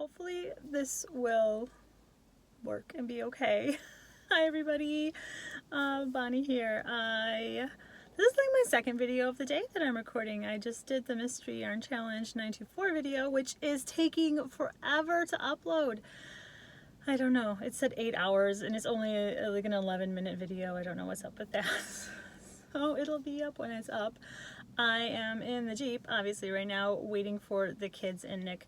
hopefully this will work and be okay. Hi everybody, Bonnie here. This is like my second video of the day that I'm recording. I just did the Mystery Yarn Challenge 924 video, which is taking forever to upload. I don't know, it said 8 hours and it's only like an 11-minute video. I don't know what's up with that. So it'll be up when it's up. I am in the Jeep, obviously right now, waiting for the kids and Nick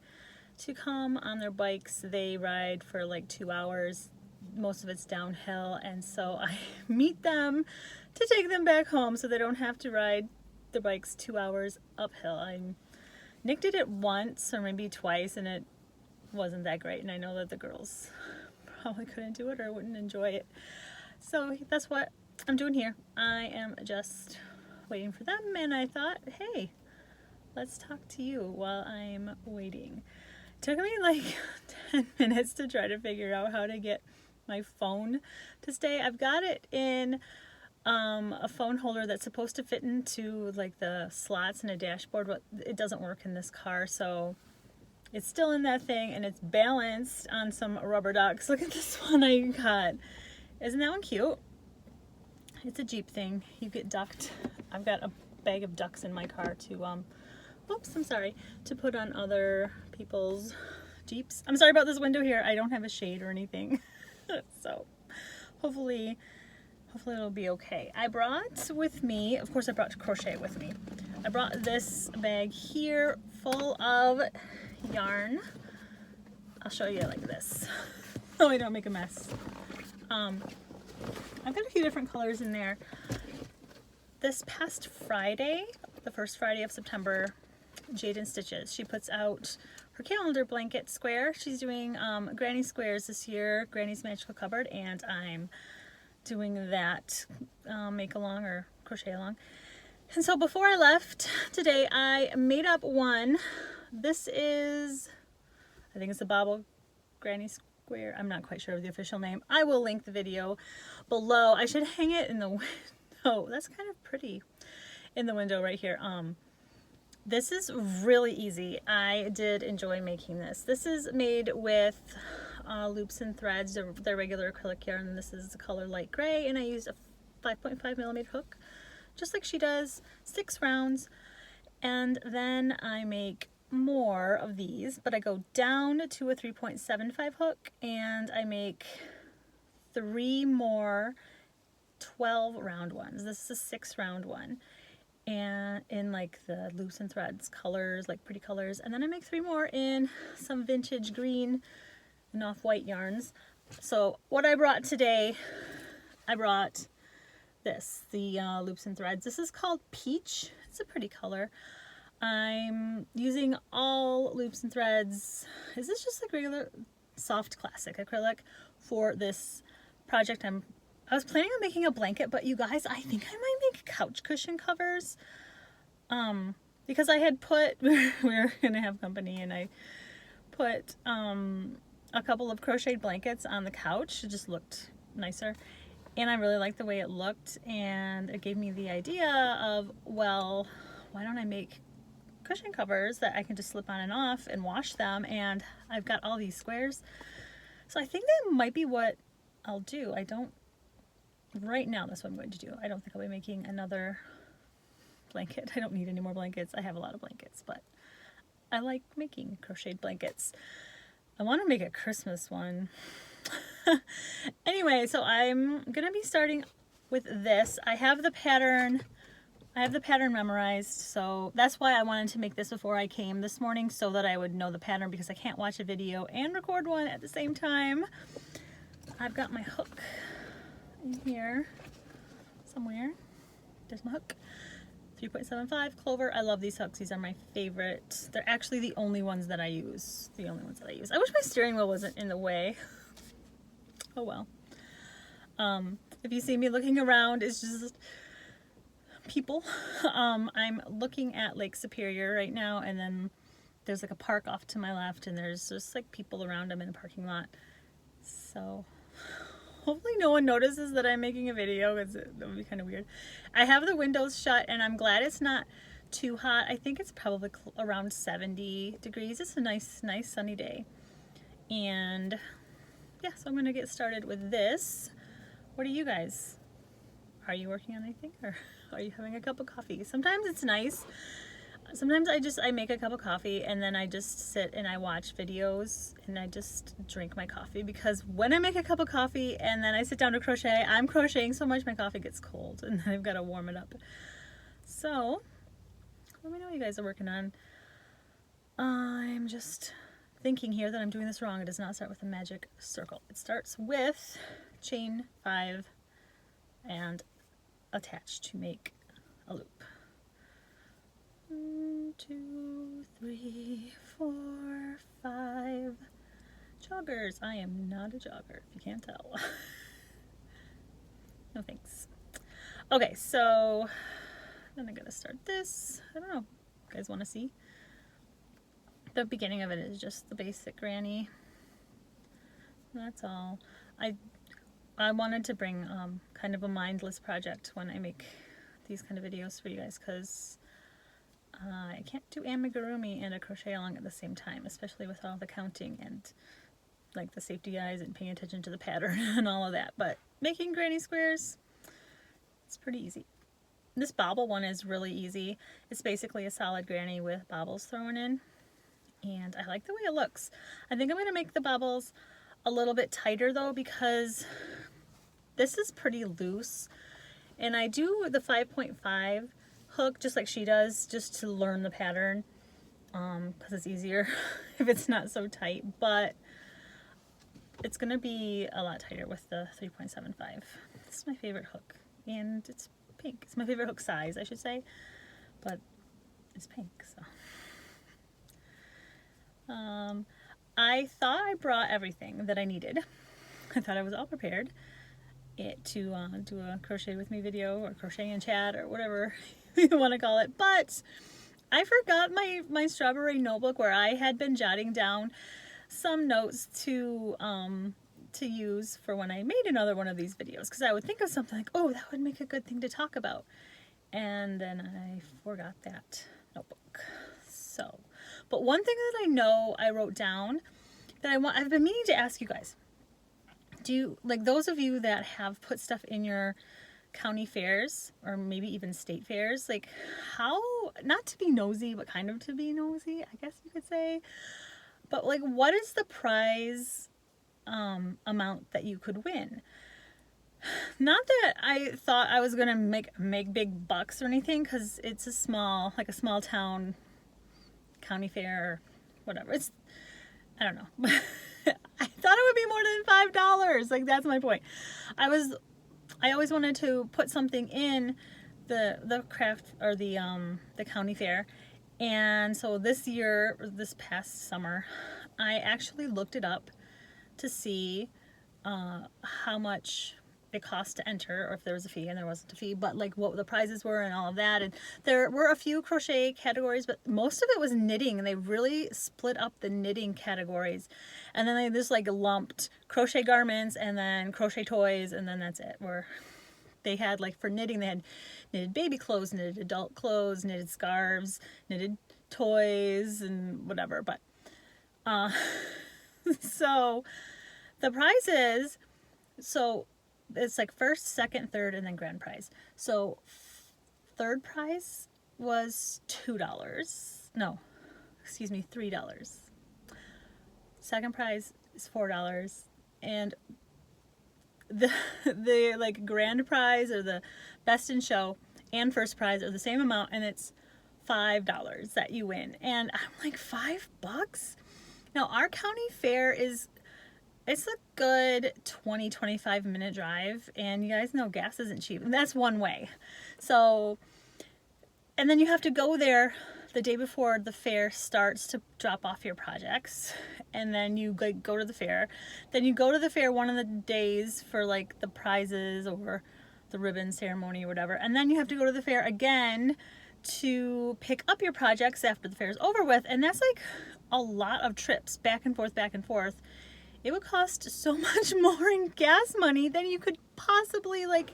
to come on their bikes. They ride for like 2 hours. Most of it's downhill, and so I meet them to take them back home so they don't have to ride their bikes 2 hours uphill. Nick did it once or maybe twice and it wasn't that great, and I know that the girls probably couldn't do it or wouldn't enjoy it. So that's what I'm doing here. I am just waiting for them, and I thought, hey, let's talk to you while I'm waiting. It took me like 10 minutes to try to figure out how to get my phone to stay. I've got it in a phone holder that's supposed to fit into like the slots in a dashboard, but it doesn't work in this car, so it's still in that thing, and it's balanced on some rubber ducks. Look at this one I got. Isn't that one cute? It's a Jeep thing. You get ducked. I've got a bag of ducks in my car to oops, I'm sorry, to put on other people's Jeeps. I'm sorry about this window here. I don't have a shade or anything. So hopefully it'll be okay. I brought with me, of course I brought Crochet with me. I brought this bag here full of yarn. I'll show you like this so I don't make a mess. I've got a few different colors in there. This past Friday, the first Friday of September, Jade and Stitches, she puts out her calendar blanket square. She's doing Granny squares this year, Granny's Magical Cupboard, and I'm doing that make along or crochet along. And so before I left today, I made up one. This is, I think it's a Bobble Granny Square. I'm not quite sure of the official name. I will link the video below. I should hang it in the window. That's kind of pretty in the window right here. This is really easy. I did enjoy making this. This is made with loops and threads. They're regular acrylic yarn, and this is the color light gray, and I used a 5.5mm hook, just like she does, 6 rounds, and then I make more of these, but I go down to a 3.75 hook, and I make 3 more 12 round ones. This is a 6 round one, and in like the loops and threads colors, like pretty colors, and then I make 3 more in some vintage green and off-white yarns. So what I brought today, I brought this, the loops and threads. This is called Peach. It's a pretty color. I'm using all loops and threads. Is this just like regular soft classic acrylic for this project? I was planning on making a blanket, but you guys, I think I might make couch cushion covers. Because I had put, we were gonna have company, and I put a couple of crocheted blankets on the couch. It just looked nicer, and I really liked the way it looked, and it gave me the idea of, well, why don't I make cushion covers that I can just slip on and off and wash them, and I've got all these squares. So I think that might be what I'll do. Right now that's what I'm going to do. I don't think I'll be making another blanket. I don't need any more blankets. I have a lot of blankets, but I like making crocheted blankets. I want to make a Christmas one. Anyway, so I'm gonna be starting with this. I have the pattern memorized, so that's why I wanted to make this before I came this morning, so that I would know the pattern, because I can't watch a video and record one at the same time. I've got my hook in here somewhere. There's my hook. 3.75 clover. I love these hooks. These are my favorite. They're actually the only ones that I use. I wish my steering wheel wasn't in the way. Oh well. If you see me looking around, it's just people. I'm looking at Lake Superior right now, and then there's like a park off to my left, and there's just like people around. I'm in the parking lot. So hopefully no one notices that I'm making a video, because that would be kind of weird. I have the windows shut, and I'm glad it's not too hot. I think it's probably around 70 degrees. It's a nice sunny day. And yeah, so I'm going to get started with this. What are you guys? Are you working on anything, or are you having a cup of coffee? Sometimes it's nice. Sometimes I make a cup of coffee and then I just sit and I watch videos and I just drink my coffee, because when I make a cup of coffee and then I sit down to crochet, I'm crocheting so much my coffee gets cold and then I've got to warm it up. So let me know what you guys are working on. I'm just thinking here that I'm doing this wrong. It does not start with a magic circle. It starts with chain 5 and attach to make a loop. 1, 2, 3, 4, 5 joggers. I am not a jogger, if you can't tell. No thanks. Okay, so then I'm gonna start this. I don't know, you guys want to see? The beginning of it is just the basic granny. That's all. I wanted to bring kind of a mindless project when I make these kind of videos for you guys, because I can't do amigurumi and a crochet along at the same time, especially with all the counting and like the safety eyes and paying attention to the pattern and all of that. But making granny squares, it's pretty easy. This bobble one is really easy. It's basically a solid granny with bobbles thrown in, and I like the way it looks. I think I'm going to make the bobbles a little bit tighter though, because this is pretty loose, and I do the 5.5 hook just like she does, just to learn the pattern, because it's easier if it's not so tight, but it's gonna be a lot tighter with the 3.75. This is my favorite hook, and it's pink. It's my favorite hook size, I should say, but it's pink. So I thought I brought everything that I needed. I thought I was all prepared to do a crochet with me video, or crochet and chat, or whatever you want to call it, but I forgot my strawberry notebook where I had been jotting down some notes to use for when I made another one of these videos, because I would think of something like, oh, that would make a good thing to talk about, and then I forgot that notebook. So, but one thing that I know I wrote down that I've been meaning to ask you guys, do you, like those of you that have put stuff in your county fairs or maybe even state fairs, like how, not to be nosy, but kind of to be nosy, I guess you could say, but like what is the prize amount that you could win? Not that I thought I was gonna make big bucks or anything, because it's a small town county fair or whatever. It's, I don't know. I thought it would be more than $5. Like, that's my point. I always wanted to put something in the craft or the county fair, and so this year, or this past summer, I actually looked it up to see how much it cost to enter, or if there was a fee, and there wasn't a fee, but like what the prizes were and all of that. And there were a few crochet categories, but most of it was knitting, and they really split up the knitting categories, and then they just like lumped crochet garments and then crochet toys, and then that's it. Where they had, like, for knitting, they had knitted baby clothes, knitted adult clothes, knitted scarves, knitted toys, and whatever. But so the prizes, so it's like first, second, third, and then grand prize. So third prize was $2. No, excuse me, $3. Second prize is $4, and the like grand prize or the best in show and first prize are the same amount, and it's $5 that you win. And I'm like, $5? Now our county fair it's a good 20-25 minute drive, and you guys know gas isn't cheap, and that's one way. So, and then you have to go there the day before the fair starts to drop off your projects, and then you go to the fair. Then you go to the fair one of the days for like the prizes or the ribbon ceremony or whatever, and then you have to go to the fair again to pick up your projects after the fair is over with, and that's like a lot of trips back and forth, back and forth. It would cost so much more in gas money than you could possibly, like,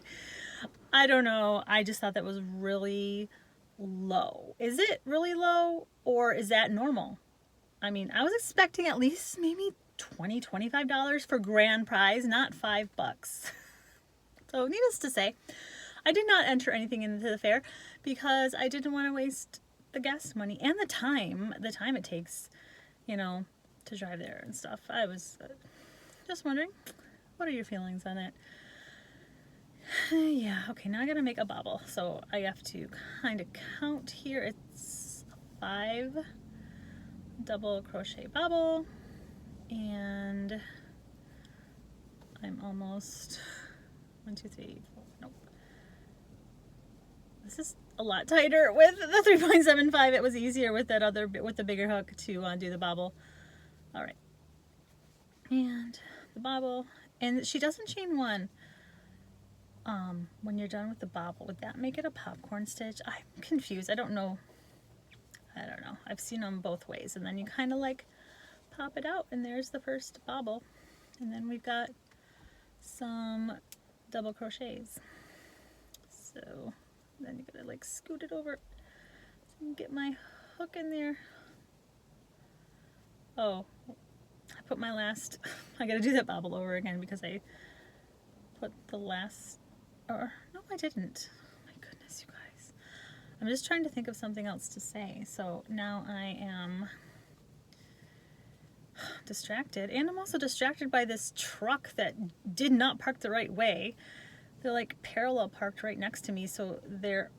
I don't know. I just thought that was really low. Is it really low, or is that normal? I mean, I was expecting at least maybe $20–25 for grand prize, not $5. So needless to say, I did not enter anything into the fair because I didn't want to waste the gas money and the time it takes, you know, to drive there and stuff. I was just wondering, what are your feelings on it? Yeah, okay, now I gotta make a bobble. So I have to kind of count here. It's 5 double crochet bobble, and I'm almost 1, 2, 3, 4, nope. This is a lot tighter with the 3.75. It was easier with that other, with the bigger hook to do the bobble. All right, and the bobble, and she doesn't chain one. When you're done with the bobble, would that make it a popcorn stitch? I'm confused. I don't know. I've seen them both ways, and then you kind of like pop it out, and there's the first bobble, and then we've got some double crochets. So then you gotta like scoot it over so I can get my hook in there. Oh, I put my last, I gotta do that bobble over again because I put the last, or no, I didn't. My goodness, you guys. I'm just trying to think of something else to say. So now I am distracted, and I'm also distracted by this truck that did not park the right way. They're like parallel parked right next to me, so their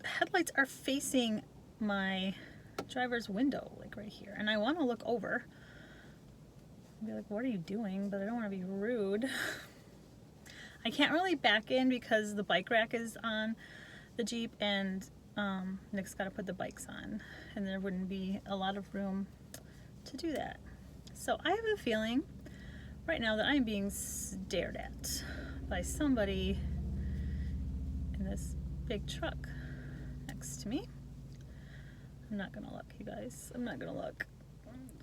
headlights are facing my driver's window, like right here, and I want to look over and be like, what are you doing? But I don't want to be rude. I can't really back in because the bike rack is on the Jeep, and Nick's got to put the bikes on, and there wouldn't be a lot of room to do that. So I have a feeling right now that I'm being stared at by somebody in this big truck next to me. I'm not gonna look, you guys. I'm not gonna look.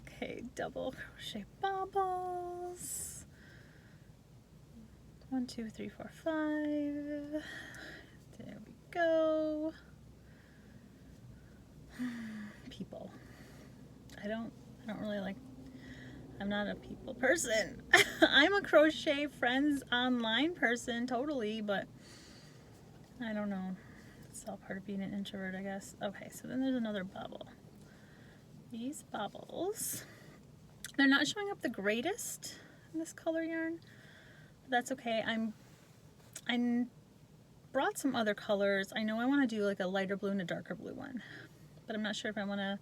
Okay, double crochet bobbles. 1, 2, 3, 4, 5. There we go. People. I don't really like, I'm not a people person. I'm a crochet friends online person, totally, but I don't know. It's all part of being an introvert, I guess. Okay, so then there's another bobble. These bobbles, they're not showing up the greatest in this color yarn, but that's okay. I brought some other colors. I know I want to do like a lighter blue and a darker blue one, but I'm not sure if I want to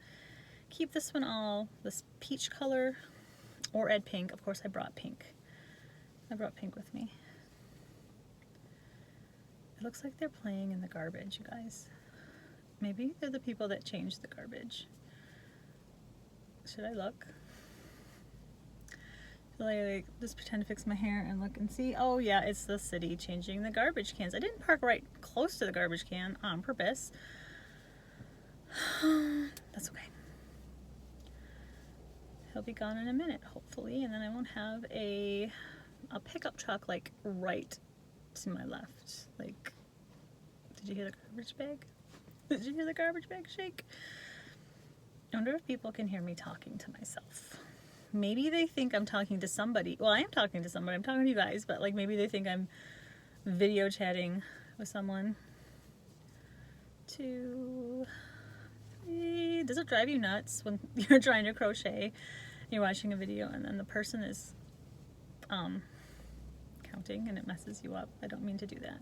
keep this one all this peach color or add pink. Of course I brought pink. I brought pink with me. It looks like they're playing in the garbage, you guys. Maybe they're the people that changed the garbage. Should I look? Should I like just pretend to fix my hair and look and see? Oh yeah, it's the city changing the garbage cans. I didn't park right close to the garbage can on purpose. That's okay. He'll be gone in a minute, hopefully, and then I won't have a pickup truck like right to my left. Like, did you hear the garbage bag? Did you hear the garbage bag shake? I wonder if people can hear me talking to myself. Maybe they think I'm talking to somebody. Well, I am talking to somebody. I'm talking to you guys, but like maybe they think I'm video chatting with someone. 2, 3. Does it drive you nuts when you're trying to crochet, you're watching a video, and then the person is counting and it messes you up? I don't mean to do that.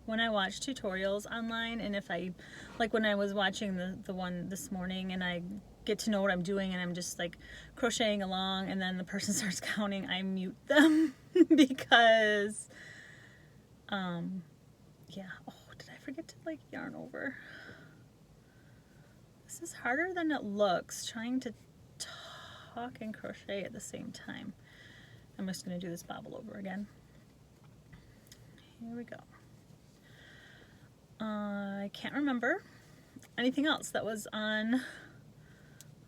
When I watch tutorials online, and if I, like when I was watching the one this morning, and I get to know what I'm doing and I'm just like crocheting along, and then the person starts counting, I mute them because yeah. Oh, did I forget to like yarn over? This is harder than it looks, trying to talk and crochet at the same time. I'm just going to do this bobble over again. Here we go. I can't remember anything else that was on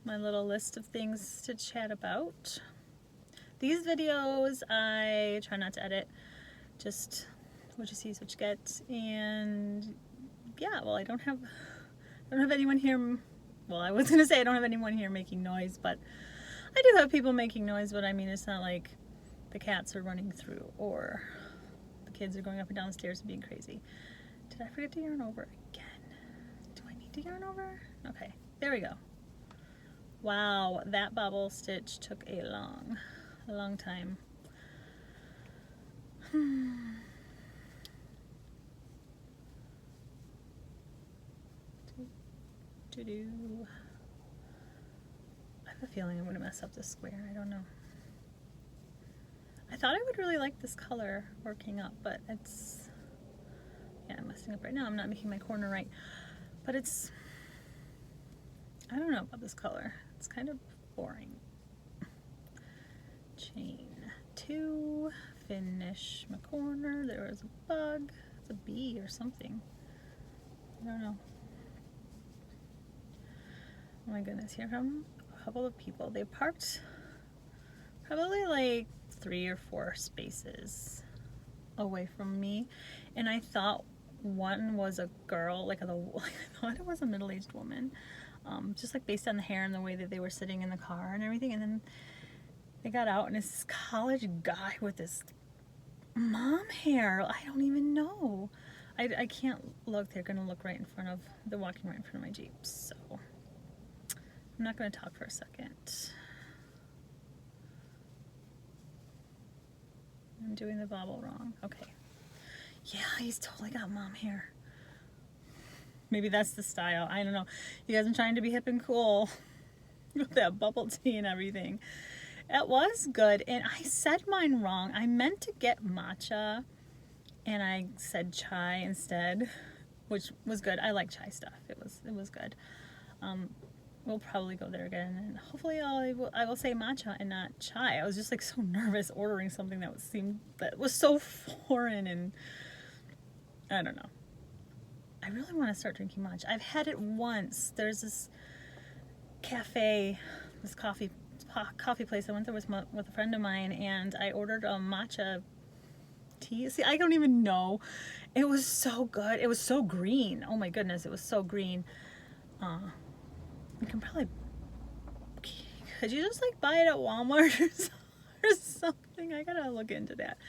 my little list of things to chat about. These videos I try not to edit, just what you see is what you get. And yeah, well, I don't have anyone here. Well, I was gonna say I don't have anyone here making noise, but I do have people making noise, but I mean, it's not like the cats are running through or the kids are going up and down the stairs and being crazy. Did I forget to yarn over again? Do I need to yarn over? Okay, there we go. Wow, that bobble stitch took a long time. I have a feeling I'm going to mess up this square. I don't know. I thought I would really like this color working up, but it's, yeah, I'm messing up right now. I'm not making my corner right, but it's, I don't know about this color. It's kind of boring. Chain 2, finish my corner. There was a bug. It's a bee or something. I don't know. Oh my goodness, here come a couple of people. They parked probably like 3 or 4 spaces away from me, and I thought one was a girl, like I thought it was a middle-aged woman, just like based on the hair and the way that they were sitting in the car and everything. And then they got out, and it's this college guy with this mom hair. I don't even know. I can't look. They're gonna look right in front of, they're walking right in front of my Jeep, so I'm not going to talk for a second. I'm doing the bobble wrong. Okay. Yeah, he's totally got mom hair. Maybe that's the style. I don't know. You guys, I'm trying to be hip and cool with that bubble tea and everything. It was good, and I said mine wrong. I meant to get matcha, and I said chai instead, which was good. I like chai stuff. It was good. We'll probably go there again, and hopefully I will say matcha and not chai. I was just like so nervous ordering something that was so foreign, and I don't know. I really want to start drinking matcha. I've had it once. There's this cafe, this coffee place I went there with a friend of mine, and I ordered a matcha tea. See, I don't even know. It was so good. It was so green. Oh my goodness, it was so green. You can probably, could you just like buy it at Walmart or something? I gotta look into that,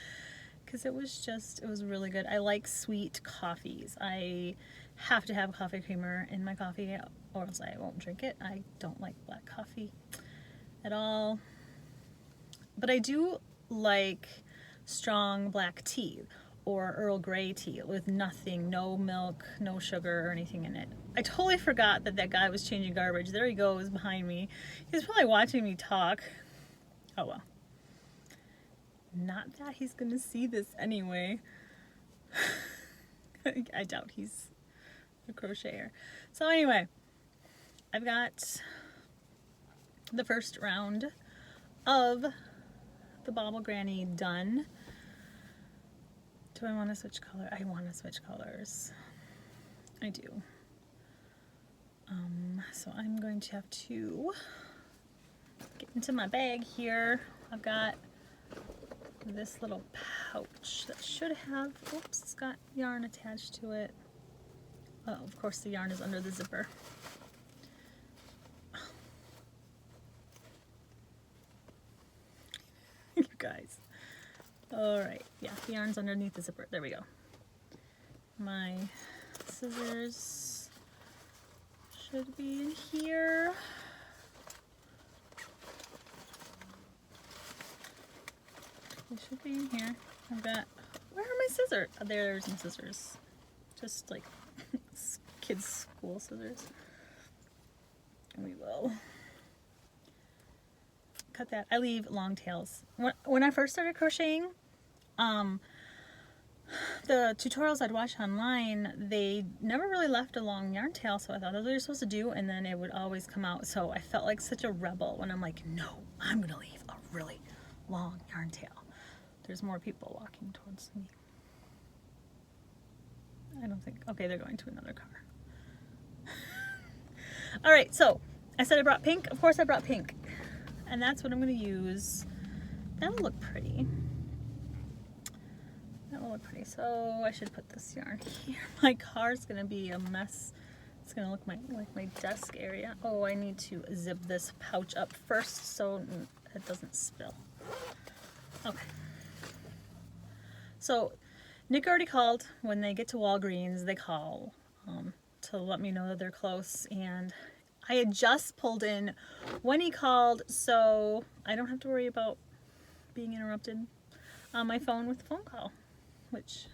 because it was really good. I like sweet coffees. I have to have coffee creamer in my coffee or else I won't drink it. I don't like black coffee at all, but I do like strong black tea or Earl Grey tea with nothing, no milk, no sugar or anything in it. I totally forgot that guy was changing garbage. There he goes behind me. He's probably watching me talk. Oh well. Not that he's gonna see this anyway. I doubt he's a crocheter. So anyway, I've got the first round of the Bobble Granny done. Do I want to switch color? I want to switch colors. I do. So I'm going to have to get into my bag here. I've got this little pouch that should have, oops, it's got yarn attached to it. Oh, of course the yarn is under the zipper. You guys. Alright, yeah, the yarn's underneath the zipper. There we go. My scissors should be in here. They should be in here. I've got, where are my scissors? Oh, there's my scissors. Just like kids' school scissors. And we will cut that. I leave long tails. When I first started crocheting, the tutorials I'd watch online, they never really left a long yarn tail, so I thought that's what you're supposed to do, and then it would always come out. So I felt like such a rebel when I'm like, no, I'm gonna leave a really long yarn tail. There's more people walking towards me. I don't think, okay, they're going to another car. All right, so I said I brought pink. Of course I brought pink. And that's what I'm going to use. That'll look pretty. That will look pretty. So I should put this yarn here. My car's going to be a mess It's gonna look like my desk area. Oh, I need to zip this pouch up first so it doesn't spill. Okay. So Nick already called. When they get to Walgreens, they call to let me know that they're close. And I had just pulled in when he called, so I don't have to worry about being interrupted on my phone with a phone call. Which,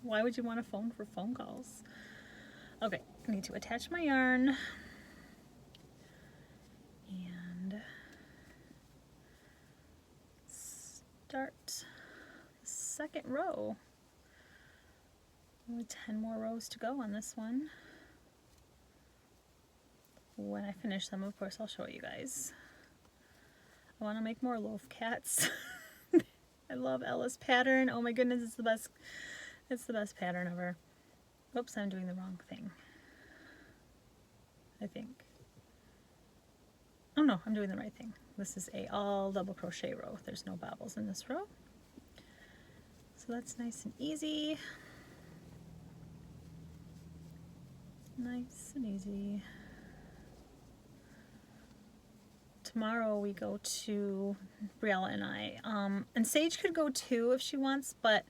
why would you want a phone for phone calls? Okay, I need to attach my yarn. And start the second row. Only 10 more rows to go on this one. When I finish them, of course, I'll show you guys. I want to make more loaf cats. I love Ella's pattern. Oh my goodness, it's the best. It's the best pattern ever. Oops, I'm doing the wrong thing. I think. Oh no, I'm doing the right thing. This is a all double crochet row. There's no bobbles in this row. So that's nice and easy. Nice and easy. Tomorrow we go to Briella and I. And Sage could go too if she wants, but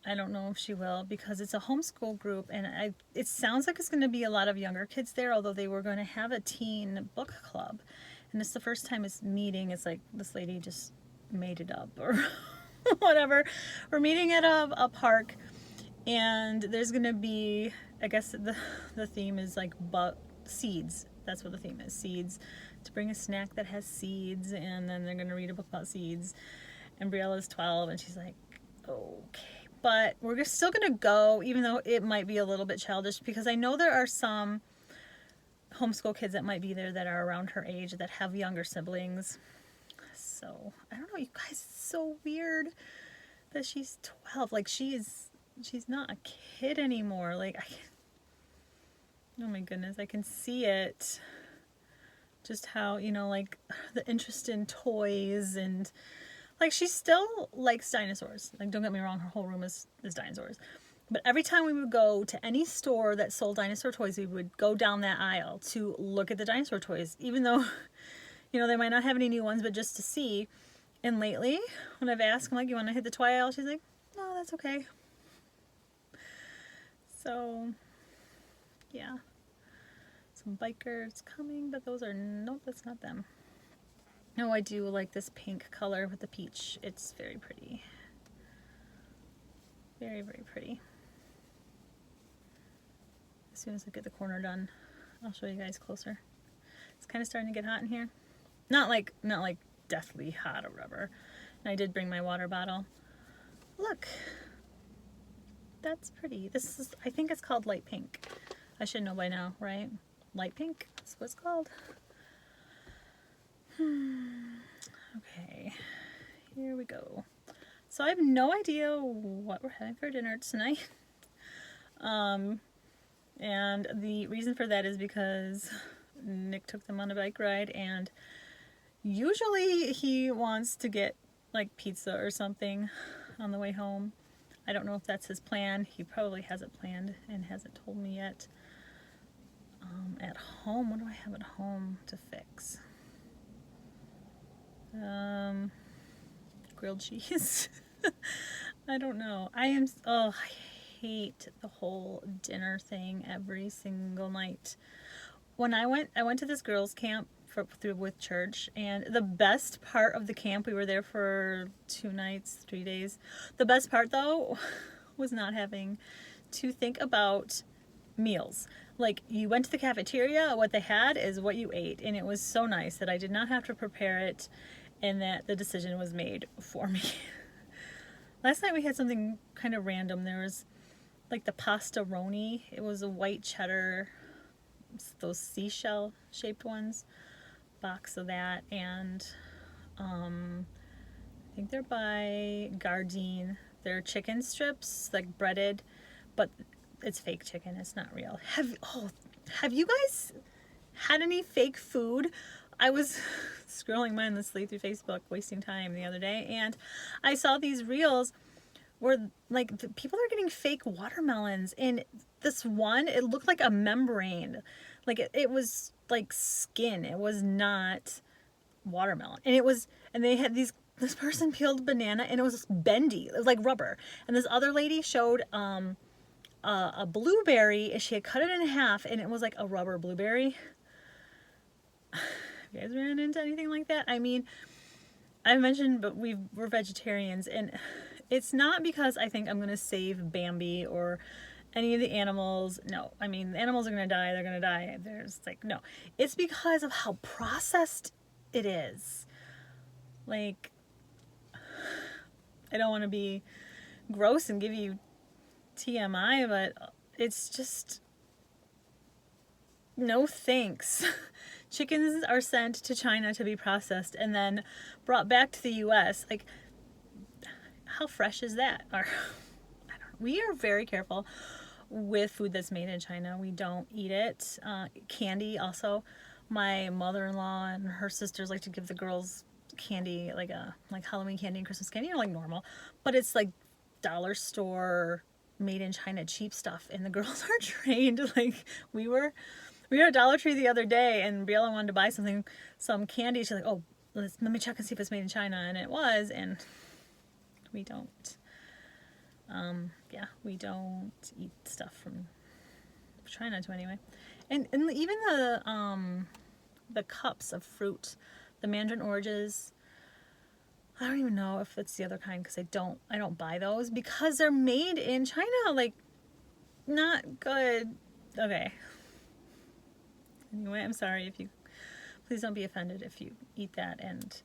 I don't know if she will because it's a homeschool group and it sounds like it's going to be a lot of younger kids there, although they were going to have a teen book club. And it's the first time it's meeting. It's like this lady just made it up or whatever. We're meeting at a park and there's going to be, I guess the theme is like seeds. That's what the theme is, seeds. To bring a snack that has seeds, and then they're going to read a book about seeds. And Briella's 12, and she's like, okay. But we're still going to go, even though it might be a little bit childish, because I know there are some homeschool kids that might be there that are around her age that have younger siblings. So, I don't know, you guys, it's so weird that she's 12. Like, she's not a kid anymore. Like, oh my goodness, I can see it. Just how, you know, like the interest in toys and like she still likes dinosaurs. Like, don't get me wrong, her whole room is dinosaurs. But every time we would go to any store that sold dinosaur toys, we would go down that aisle to look at the dinosaur toys, even though, you know, they might not have any new ones, but just to see. And lately, when I've asked, I'm like, you want to hit the toy aisle? She's like, no, that's okay. So, yeah. Some bikers coming, but those are, nope, that's not them. No, I do like this pink color with the peach. It's very pretty. Very, very pretty. As soon as I get the corner done, I'll show you guys closer. It's kind of starting to get hot in here. Not like deathly hot or whatever. And I did bring my water bottle. Look. That's pretty. This is, I think it's called light pink. I should know by now, right? Light pink, that's what it's called. Okay, here we go. So I have no idea what we're having for dinner tonight. And the reason for that is because Nick took them on a bike ride and usually he wants to get like pizza or something on the way home. I don't know if that's his plan. He probably has it planned and hasn't told me yet. At home, what do I have at home to fix? Grilled cheese. I don't know. I hate the whole dinner thing every single night. When I went to this girls' camp with church, and the best part of the camp, we were there for 2 nights, 3 days. The best part though was not having to think about meals. Like, you went to the cafeteria, what they had is what you ate, and it was so nice that I did not have to prepare it and that the decision was made for me. Last night we had something kind of random. There was like the pastaroni. It was a white cheddar, those seashell shaped ones, box of that, and I think they're by Gardein. They're chicken strips, like breaded, but it's fake chicken, it's not real. Have you guys had any fake food? I was scrolling mindlessly through Facebook, wasting time the other day, and I saw these reels where like people are getting fake watermelons, and this one, it looked like a membrane. Like it was like skin. It was not watermelon. And it was, and they had this person peeled a banana and it was bendy. It was like rubber. And this other lady showed a blueberry, and she had cut it in half, and it was like a rubber blueberry. You guys ran into anything like that? I mean, I mentioned, but we're vegetarians, and it's not because I think I'm going to save Bambi or any of the animals. No, I mean, the animals are going to die. They're going to die. There's like, no. It's because of how processed it is. Like, I don't want to be gross and give you TMI, but it's just, no thanks. Chickens are sent to China to be processed and then brought back to the US. Like, how fresh is that? Or, I don't know. We are very careful with food that's made in China. We don't eat it. Candy also. My mother-in-law and her sisters like to give the girls candy, like Halloween candy and Christmas candy, like normal, but it's like dollar store made in China cheap stuff, and the girls are trained. Like, we were at Dollar Tree the other day, and Briella wanted to buy some candy. She's like, oh, let me check and see if it's made in China, and it was. And we don't we don't eat stuff from China, to anyway. And even the cups of fruit, the mandarin oranges, I don't even know if it's the other kind, because I don't buy those because they're made in China. Like, not good. Okay. Anyway, I'm sorry if you, please don't be offended if you eat that, and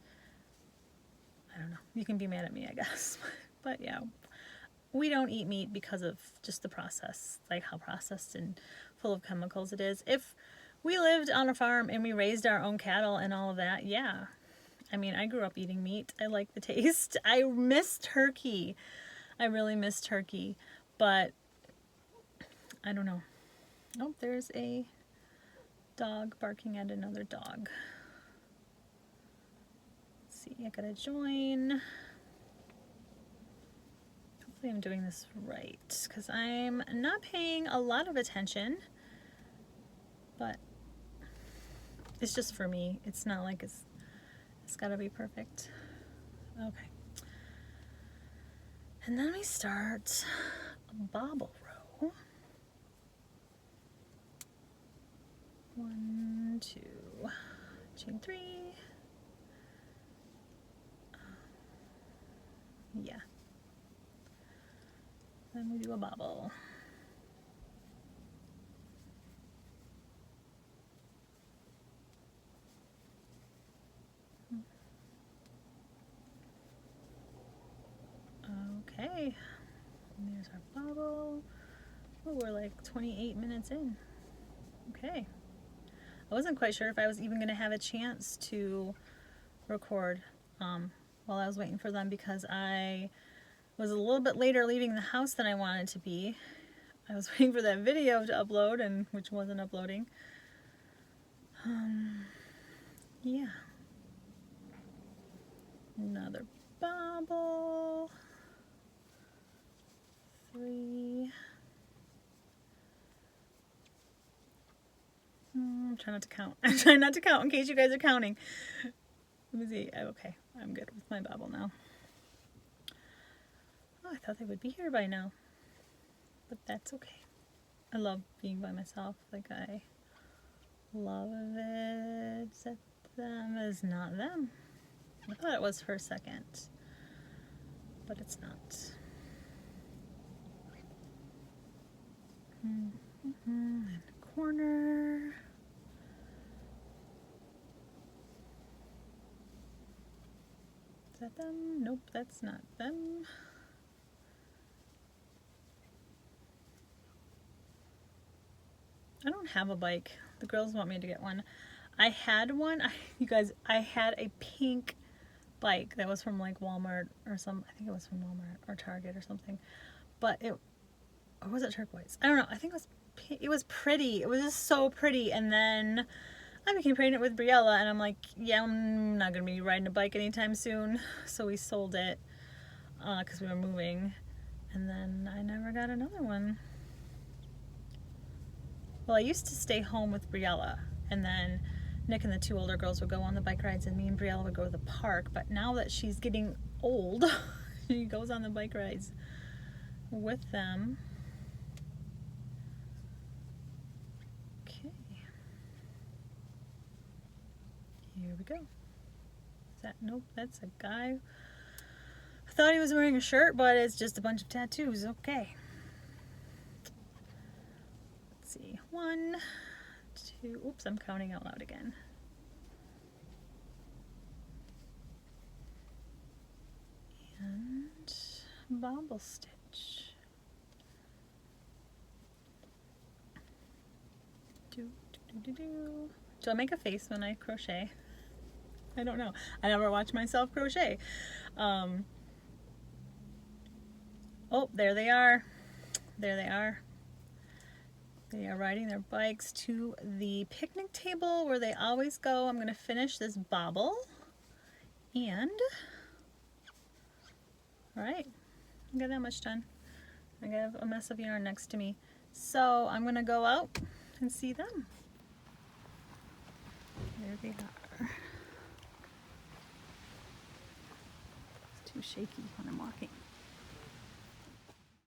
I don't know, you can be mad at me, I guess. But yeah, we don't eat meat because of just the process, like how processed and full of chemicals it is. If we lived on a farm and we raised our own cattle and all of that, yeah. I mean, I grew up eating meat. I like the taste. I miss turkey. I really miss turkey, but I don't know. Oh, there's a dog barking at another dog. Let's see, I gotta join. Hopefully I'm doing this right, because I'm not paying a lot of attention, but it's just for me. It's not like it's gotta be perfect. Okay. And then we start a bobble row. 1, 2, chain 3. Yeah. Then we do a bobble. Okay, and there's our bobble. Oh, we're like 28 minutes in. Okay. I wasn't quite sure if I was even going to have a chance to record while I was waiting for them, because I was a little bit later leaving the house than I wanted to be. I was waiting for that video to upload, and which wasn't uploading. Yeah. Another bobble. 3. I'm trying not to count. I'm trying not to count in case you guys are counting. Let me see. Okay, I'm good with my bobble now. Oh, I thought they would be here by now, but that's okay. I love being by myself. Like, I love it. That them is not them. I thought it was for a second, but it's not. In the corner. Is that them? Nope, that's not them. I don't have a bike. The girls want me to get one. I had one. You guys, I had a pink bike that was from like Walmart or some, I think it was from Walmart or Target or something. But it, or was it turquoise? I don't know. I think it was pretty. It was just so pretty. And then I became pregnant with Briella, and I'm like, yeah, I'm not going to be riding a bike anytime soon. So we sold it because we were moving. And then I never got another one. Well, I used to stay home with Briella, and then Nick and the two older girls would go on the bike rides, and me and Briella would go to the park. But now that she's getting old, she goes on the bike rides with them. Okay. Here we go. Is that, nope, that's a guy. I thought he was wearing a shirt, but it's just a bunch of tattoos. Okay. Let's see. 1, 2, oops, I'm counting out loud again. And bobble stitch. Do I make a face when I crochet? I don't know. I never watch myself crochet. Oh, there they are. There they are. They are riding their bikes to the picnic table where they always go. I'm going to finish this bobble. And, alright, I got that much done. I have a mess of yarn next to me. So I'm going to go out and see them. There they are. It's too shaky when I'm walking.